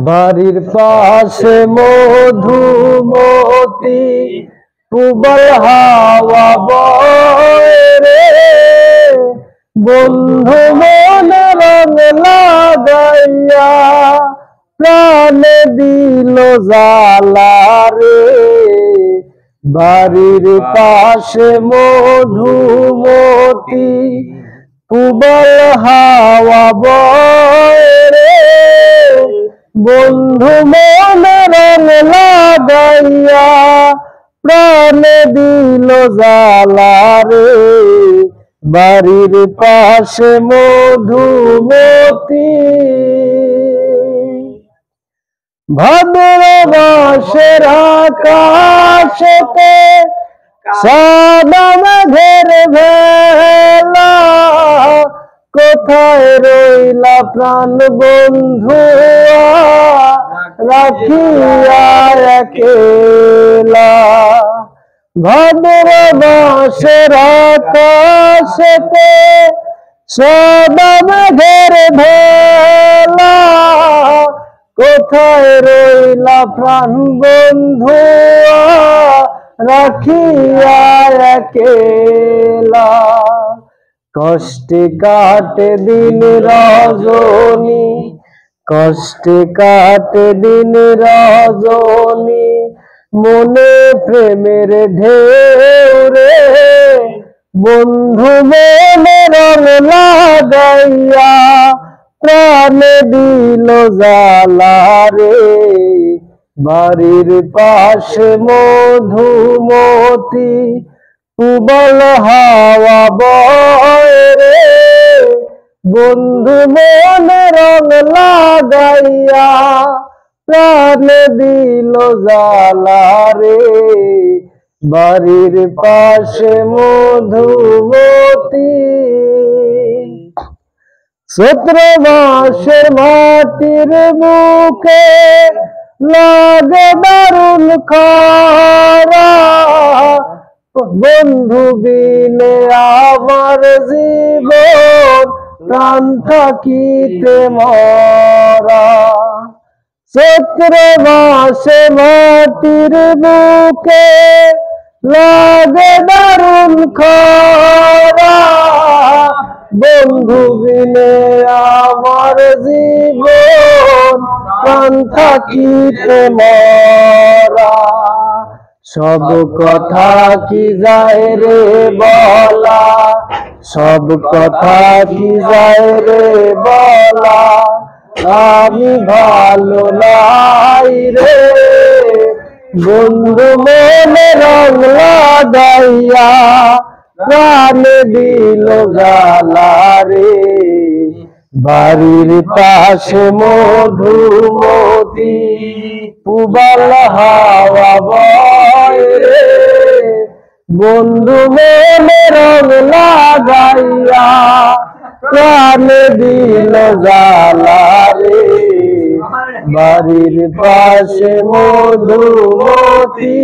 বাড়ির পাশে মধুমতি প্রবল হাওয়া বয় রে, বন্ধু মনে রং লাগাইয়া প্রাণে দিল জ্বালা রে। বাড়ির পাশে মধুমতি প্রবল হাওয়া বয় রে, বন্ধু মনে রং লাগাইয়া প্রাণে দিল জ্বালা রে। বাড়ির পাশে মধুমতি ভাদ্র মাসের আকাশেতে সাদা মেঘের ভেলা, কোথায় রইলা প্রাণ বন্ধু রাখিয়া একলা। ভাদ্র মাসের আকাশেতে সাদা মেঘের ভেলা, কোথায় রইলা প্রাণ বন্ধু রাখিয়া একলা। কষ্টে কাটে দিন রজনী, কষ্টে কাটে দিন রজনী, মনে প্রেমের ঢেউ রে, বন্ধু মনে রং লাগাইয়া প্রাণে দিল জ্বালা রে। বাড়ির পাশে মধুমতি প্রবল হাওয়া বয় রে, বন্ধু মনে রং লাগাইয়া প্রাণে দিল জ্বালা রে। বাড়ির পাশে মধুমতি চৈত্র মাসের মাটির বুকে লাগে দারুণ খরা, বন্ধু বিনে আমার জীবন প্রাণ থাকিতে মরা। চৈত্র মাসে মাটির বুকে লাগে দারুণ খরা, বন্ধু বিনে আমার জীবন প্রাণ থাকিতে মরা। সব কথা কি যায় রে বলা, সব কথা কি যায় রে বলা, আমি ভালো নাই রে, বন্ধু মনে রং লাগাইয়া প্রাণে দিল জ্বালা রে। বাড়ির পাশে মধুমতি প্রবল হাওয়া বয় রে, বন্ধু মনে রং লাগাইয়া প্রাণে দিল জ্বালা রে। বাড়ির পাশে মধুমতি।